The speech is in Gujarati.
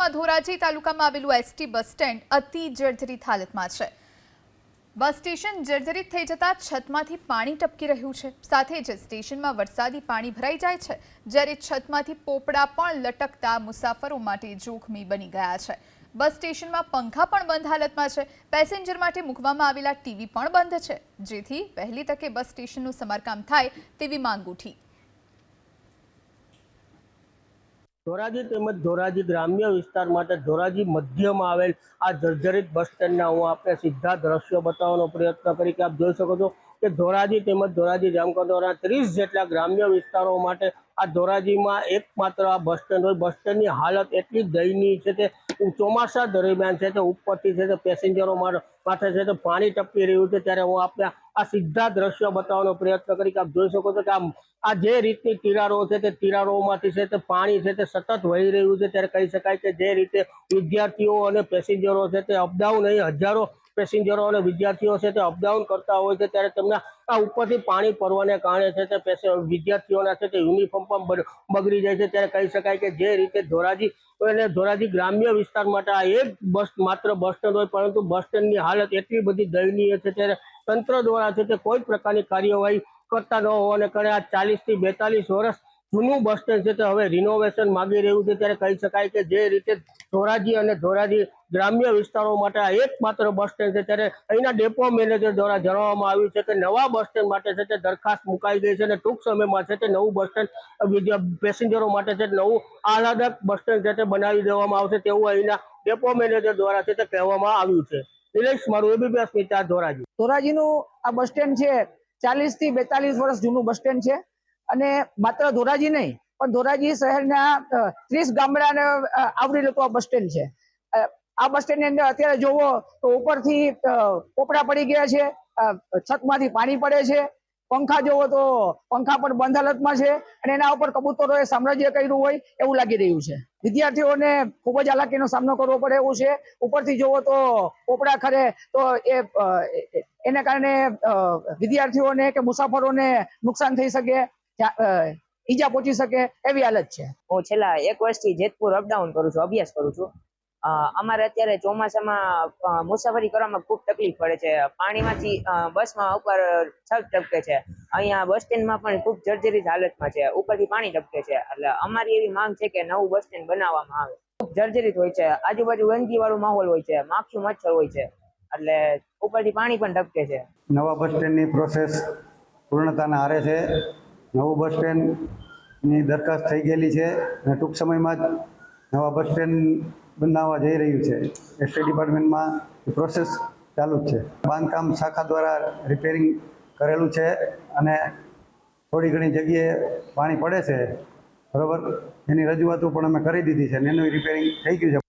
જિલ્લામાં ધોરાજી તાલુકામાં આવેલું એસટી બસ સ્ટેન્ડ અતિ જર્જરિત હાલતમાં છે। બસ સ્ટેશન જર્જરિત થઈ જતા છતમાંથી પાણી ટપકી રહ્યું છે। સાથે જ સ્ટેશનમાં વરસાદી પાણી ભરાઈ જાય છે, જ્યારે છતમાંથી પોપડા પણ લટકતા મુસાફરો માટે જોખમી બની ગયા છે। બસ સ્ટેશનમાં પંખા પણ બંધ હાલતમાં છે। પેસેન્જર માટે મૂકવામાં આવેલા ટીવી પણ બંધ છે, જેથી વહેલી તકે બસ સ્ટેશનનું સમારકામ થાય તેવી માંગ ઉઠી। ધોરાજી તેમજ ધોરાજી ગ્રામ્ય વિસ્તાર માટે ધોરાજી મધ્યમાં આવેલ આ જર્જરિત બસ સ્ટેન્ડના હું આપને સીધા દ્રશ્યો બતાવવાનો પ્રયત્ન કરી કે આપ જોઈ શકો છો કે ધોરાજી તેમજ ધોરાજી જામકંડોરના 30 જેટલા ગ્રામ્ય વિસ્તારો માટે આ ધોરાજીમાં એકમાત્ર આ બસ સ્ટેન્ડ હોય। બસ સ્ટેન્ડની હાલત એટલી દયનીય છે કે ચોમાસા દરમિયાન છે તે ઉપરથી છે તે પેસેન્જરો માથે છે તે પાણી ટપકી રહ્યું છે, ત્યારે હું આપને આ સીધા દ્રશ્યો બતાવવાનો પ્રયત્ન કરી કે આપ જોઈ શકો છો કે આ જે રીતની તિરાડો છે તે તિરાડોમાંથી છે તે પાણી છે તે સતત વહી રહ્યું છે। ત્યારે કહી શકાય કે જે રીતે વિદ્યાર્થીઓ અને પેસેન્જરો છે તે અપડાઉન અહીં હજારો પેસેન્જરો અને વિદ્યાર્થીઓ છે તે અપડાઉન કરતા હોય છે, ત્યારે તેમના આ ઉપરથી પાણી પડવાને કારણે છે તે વિદ્યાર્થીઓના છે તે યુનિફોર્મ પણ બગડી જાય છે। ત્યારે કહી શકાય કે જે રીતે ધોરાજી ગ્રામ્ય વિસ્તાર માટે આ એક માત્ર બસ સ્ટેન્ડ હોય, પરંતુ બસ સ્ટેન્ડની હાલત એટલી બધી દયનીય છે, ત્યારે તંત્ર દ્વારા છે તે કોઈ પ્રકારની કાર્યવાહી કરતા ન હોવાને કારણે આ 40 થી 42 વર્ષ જૂનું બસ સ્ટેન્ડ છે તે હવે રિનોવેશન માંગી રહ્યું છે। ત્યારે કહી શકાય કે જે રીતે ધોરાજી અને ધોરાજી ગ્રામ્ય વિસ્તારો માટે આ એકમાત્ર બસ સ્ટેન્ડ છે, ત્યારે અહીંના ડેપો મેનેજર દ્વારા જણાવવામાં આવ્યું છે કે નવા બસ સ્ટેન્ડ માટે છે તે દરખાસ્ત મુકાઈ ગઈ છે અને ટૂંક સમયમાં છે તે નવું બસ સ્ટેન્ડ પેસેન્જરો માટે છે નવું આહલાદક બસ સ્ટેન્ડ છે તે બનાવી દેવામાં આવશે તેવું અહીંના ડેપો મેનેજર દ્વારા છે તે કહેવામાં આવ્યું છે। નિલેશ મારું એબીપી અસ્મિતા ધોરાજીનું આ બસ સ્ટેન્ડ છે 40 થી 42 વર્ષ જૂનું બસ સ્ટેન્ડ છે અને માત્ર ધોરાજી નહીં પણ ધોરાજી શહેરના 30 ગામડાને આવરી લેતું આ બસ સ્ટેન્ડ છે। આ બસ સ્ટેન્ડની અંદર અત્યારે જોવો તો ઉપરથી પોપડા પડી ગયા છે, છતમાંથી પાણી પડે છે, પંખા જોવો તો પંખા પણ બંધ હાલતમાં છે અને એના ઉપર કબૂતરોએ સામ્રાજ્ય કર્યું હોય એવું લાગી રહ્યું છે। વિદ્યાર્થીઓને ખૂબ જ હાલાકીનો સામનો કરવો પડે એવું છે। ઉપરથી જોવો તો પોપડા ખરે તો એને કારણે વિદ્યાર્થીઓને કે મુસાફરોને નુકસાન થઈ શકે, ઈજા પહોંચી શકે એવી હાલત છે। હું છેલ્લા 1 વર્ષથી જેતપુર અપડાઉન કરું છું, અભ્યાસ કરું છું। અમારે અત્યારે ચોમાસામાં મુસાફરી કરવામાં ખૂબ તકલીફ પડે છે। પાણીમાંથી બસમાં ઉપર છત ટપકે છે, અહીંયા બસ સ્ટેન્ડમાં પણ ખૂબ જર્જરિત હાલતમાં છે, ઉપરથી પાણી ટપકે છે। એટલે અમારી એવી માંગ છે કે નવું બસ સ્ટેન્ડ બનાવવામાં આવે। ખૂબ જર્જરિત હોય છે, આજુબાજુ ગંદકી વાળો માહોલ હોય છે, માખી મચ્છર હોય છે, એટલે ઉપરથી પાણી પણ ટપકે છે। નવા બસ સ્ટેન્ડની પ્રોસેસ પૂર્ણતાના આરે છે। નવું બસ સ્ટેન્ડની દરખાસ્ત થઈ ગયેલી છે અને ટૂંક સમયમાં જ નવા બસ સ્ટેન્ડ બનાવવા જઈ રહ્યું છે। એસટી ડિપાર્ટમેન્ટમાં પ્રોસેસ ચાલુ જ છે। બાંધકામ શાખા દ્વારા રિપેરિંગ કરેલું છે અને થોડી ઘણી જગ્યાએ પાણી પડે છે, બરાબર, એની રજૂઆતો પણ અમે કરી દીધી છે અને એનું રિપેરિંગ થઈ ગયું છે।